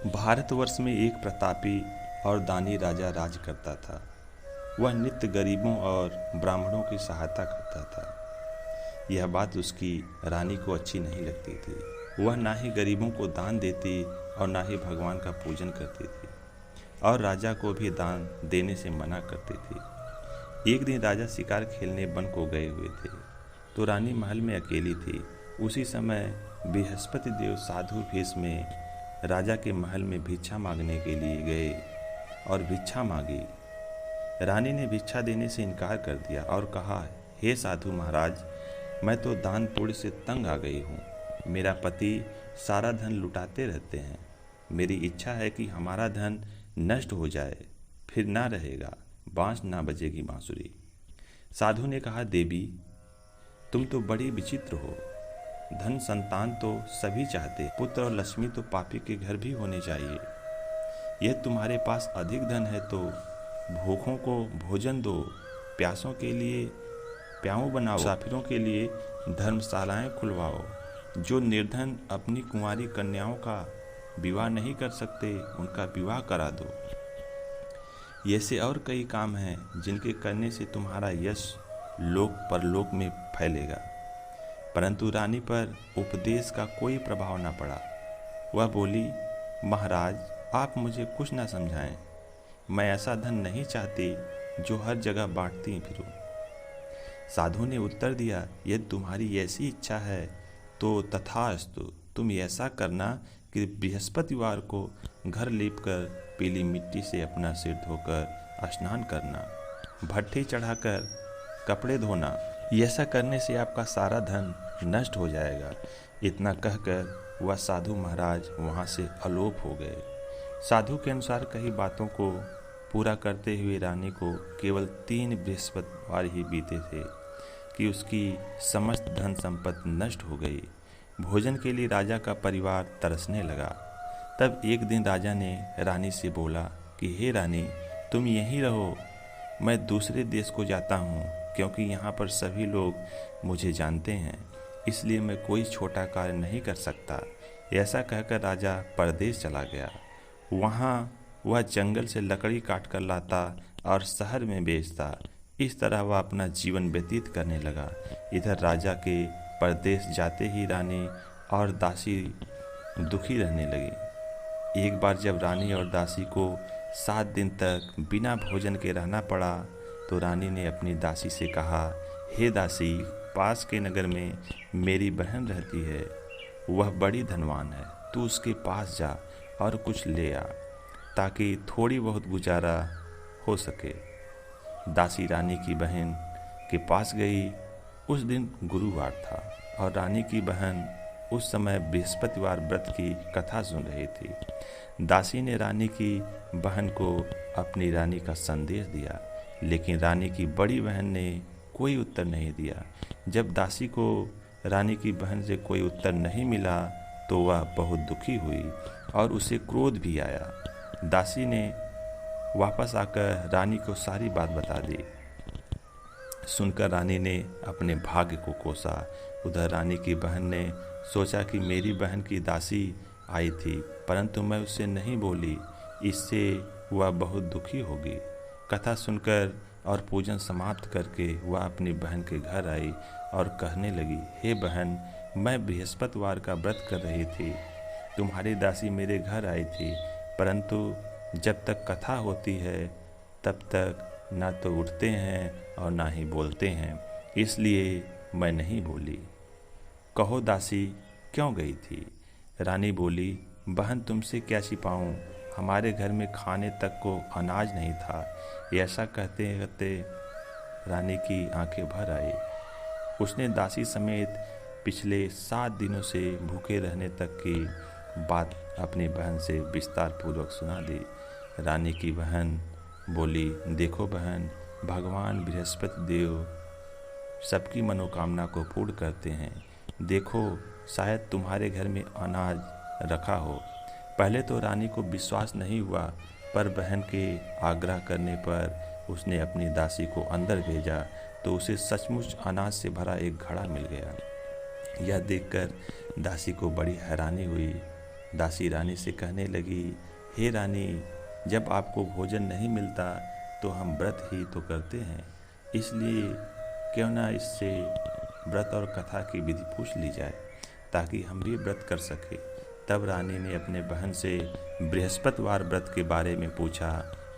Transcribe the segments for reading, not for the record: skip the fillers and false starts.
भारतवर्ष में एक प्रतापी और दानी राजा राज करता था। वह नित्य गरीबों और ब्राह्मणों की सहायता करता था। यह बात उसकी रानी को अच्छी नहीं लगती थी। वह ना ही गरीबों को दान देती और ना ही भगवान का पूजन करती थी, और राजा को भी दान देने से मना करती थी। एक दिन राजा शिकार खेलने वन को गए हुए थे, तो रानी महल में अकेली थी। उसी समय बृहस्पति देव साधु वेश में राजा के महल में भिक्षा मांगने के लिए गए और भिक्षा मांगी। रानी ने भिक्षा देने से इनकार कर दिया और कहा, हे साधु महाराज, मैं तो दान पुण्य से तंग आ गई हूँ। मेरा पति सारा धन लुटाते रहते हैं। मेरी इच्छा है कि हमारा धन नष्ट हो जाए, फिर ना रहेगा, बांस ना बजेगी बांसुरी। साधु ने कहा, देवी, तुम तो बड़ी विचित्र हो। धन संतान तो सभी चाहते, पुत्र और लक्ष्मी तो पापी के घर भी होने चाहिए। यह तुम्हारे पास अधिक धन है तो भूखों को भोजन दो, प्यासों के लिए प्याऊ बनाओ, मुसाफिरों के लिए धर्मशालाएं खुलवाओ। जो निर्धन अपनी कुंवारी कन्याओं का विवाह नहीं कर सकते, उनका विवाह करा दो। ऐसे और कई काम हैं जिनके करने से तुम्हारा यश लोक परलोक में फैलेगा। परंतु रानी पर उपदेश का कोई प्रभाव न पड़ा। वह बोली, महाराज, आप मुझे कुछ न समझाएं। मैं ऐसा धन नहीं चाहती जो हर जगह बांटती फिरूं। साधु ने उत्तर दिया, यदि तुम्हारी ऐसी इच्छा है तो तथास्तु। तुम ऐसा करना कि बृहस्पतिवार को घर लीपकर पीली मिट्टी से अपना सिर धोकर स्नान करना, भट्ठी चढ़ाकर कपड़े धोना। ऐसा करने से आपका सारा धन नष्ट हो जाएगा। इतना कहकर वह साधु महाराज वहाँ से अलोप हो गए। साधु के अनुसार कई बातों को पूरा करते हुए रानी को केवल 3 बृहस्पतिवार ही बीते थे कि उसकी समस्त धन संपत्ति नष्ट हो गई। भोजन के लिए राजा का परिवार तरसने लगा। तब एक दिन राजा ने रानी से बोला कि हे रानी, तुम यहीं रहो, मैं दूसरे देश को जाता हूँ, क्योंकि यहाँ पर सभी लोग मुझे जानते हैं, इसलिए मैं कोई छोटा कार्य नहीं कर सकता। ऐसा कहकर राजा परदेश चला गया। वहाँ वह जंगल से लकड़ी काट कर लाता और शहर में बेचता। इस तरह वह अपना जीवन व्यतीत करने लगा। इधर राजा के परदेश जाते ही रानी और दासी दुखी रहने लगी। एक बार जब रानी और दासी को 7 दिन तक बिना भोजन के रहना पड़ा, तो रानी ने अपनी दासी से कहा, हे दासी, पास के नगर में मेरी बहन रहती है। वह बड़ी धनवान है। तू उसके पास जा और कुछ ले आ, ताकि थोड़ी बहुत गुजारा हो सके। दासी रानी की बहन के पास गई। उस दिन गुरुवार था और रानी की बहन उस समय बृहस्पतिवार व्रत की कथा सुन रही थी। दासी ने रानी की बहन को अपनी रानी का संदेश दिया, लेकिन रानी की बड़ी बहन ने कोई उत्तर नहीं दिया। जब दासी को रानी की बहन से कोई उत्तर नहीं मिला तो वह बहुत दुखी हुई और उसे क्रोध भी आया। दासी ने वापस आकर रानी को सारी बात बता दी। सुनकर रानी ने अपने भाग्य को कोसा। उधर रानी की बहन ने सोचा कि मेरी बहन की दासी आई थी, परंतु मैं उससे नहीं बोली, इससे वह बहुत दुखी होगी। कथा सुनकर और पूजन समाप्त करके वह अपनी बहन के घर आई और कहने लगी, हे बहन, मैं बृहस्पतिवार का व्रत कर रही थी। तुम्हारी दासी मेरे घर आई थी, परंतु जब तक कथा होती है तब तक ना तो उठते हैं और ना ही बोलते हैं, इसलिए मैं नहीं बोली। कहो दासी, क्यों गई थी? रानी बोली, बहन, तुमसे क्या छिपाऊं, हमारे घर में खाने तक को अनाज नहीं था। ऐसा कहते कहते रानी की आंखें भर आई। उसने दासी समेत पिछले 7 दिनों से भूखे रहने तक की बात अपनी बहन से विस्तार पूर्वक सुना दी। रानी की बहन बोली, देखो बहन, भगवान बृहस्पति देव सबकी मनोकामना को पूर्ण करते हैं। देखो, शायद तुम्हारे घर में अनाज रखा हो। पहले तो रानी को विश्वास नहीं हुआ, पर बहन के आग्रह करने पर उसने अपनी दासी को अंदर भेजा तो उसे सचमुच अनाज से भरा एक घड़ा मिल गया। यह देखकर दासी को बड़ी हैरानी हुई। दासी रानी से कहने लगी, हे रानी, जब आपको भोजन नहीं मिलता तो हम व्रत ही तो करते हैं, इसलिए क्यों ना इससे व्रत और कथा की विधि पूछ ली जाए ताकि हम भी व्रत कर सके। तब रानी ने अपने बहन से बृहस्पतिवार व्रत के बारे में पूछा।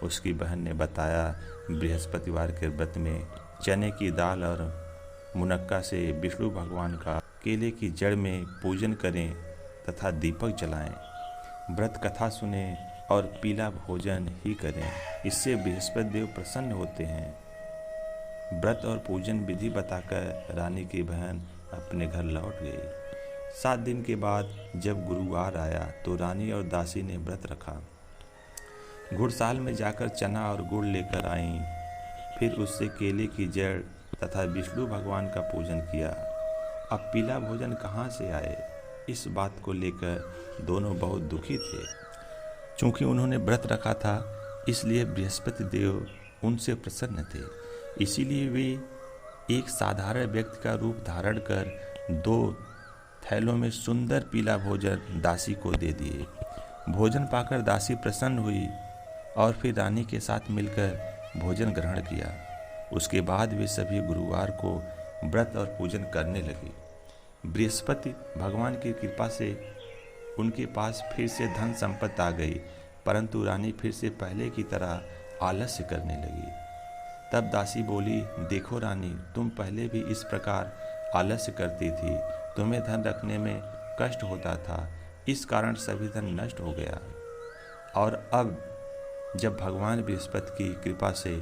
उसकी बहन ने बताया, बृहस्पतिवार के व्रत में चने की दाल और मुनक्का से विष्णु भगवान का केले की जड़ में पूजन करें तथा दीपक जलाएं, व्रत कथा सुने और पीला भोजन ही करें, इससे बृहस्पति देव प्रसन्न होते हैं। व्रत और पूजन विधि बताकर रानी की बहन अपने घर लौट गई। 7 दिन के बाद जब गुरुवार आया तो रानी और दासी ने व्रत रखा। घुड़साल में जाकर चना और गुड़ लेकर आईं, फिर उससे केले की जड़ तथा विष्णु भगवान का पूजन किया। अब पीला भोजन कहाँ से आए, इस बात को लेकर दोनों बहुत दुखी थे। चूँकि उन्होंने व्रत रखा था इसलिए बृहस्पति देव उनसे प्रसन्न थे, इसीलिए वे एक साधारण व्यक्ति का रूप धारण कर 2 थैलों में सुंदर पीला भोजन दासी को दे दिए। भोजन पाकर दासी प्रसन्न हुई और फिर रानी के साथ मिलकर भोजन ग्रहण किया। उसके बाद वे सभी गुरुवार को व्रत और पूजन करने लगे। बृहस्पति भगवान की कृपा से उनके पास फिर से धन संपत्ति आ गई, परंतु रानी फिर से पहले की तरह आलस्य करने लगी। तब दासी बोली, देखो रानी, तुम पहले भी इस प्रकार आलस्य करती थी, तुम्हें धन रखने में कष्ट होता था, इस कारण सभी धन नष्ट हो गया, और अब जब भगवान बृहस्पति की कृपा से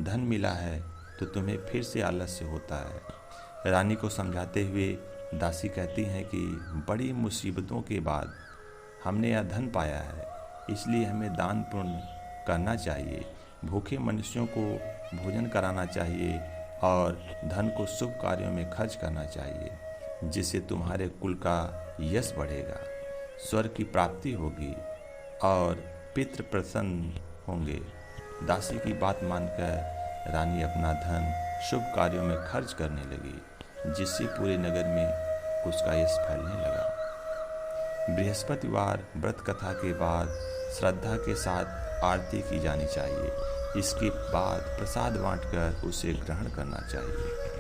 धन मिला है तो तुम्हें फिर से आलस्य होता है। रानी को समझाते हुए दासी कहती हैं कि बड़ी मुसीबतों के बाद हमने यह धन पाया है, इसलिए हमें दान पुण्य करना चाहिए, भूखे मनुष्यों को भोजन कराना चाहिए और धन को शुभ कार्यों में खर्च करना चाहिए, जिससे तुम्हारे कुल का यश बढ़ेगा, स्वर्ग की प्राप्ति होगी और पितृ प्रसन्न होंगे। दासी की बात मानकर रानी अपना धन शुभ कार्यों में खर्च करने लगी, जिससे पूरे नगर में उसका यश फैलने लगा। बृहस्पतिवार व्रत कथा के बाद श्रद्धा के साथ आरती की जानी चाहिए। इसके बाद प्रसाद बांटकर उसे ग्रहण करना चाहिए।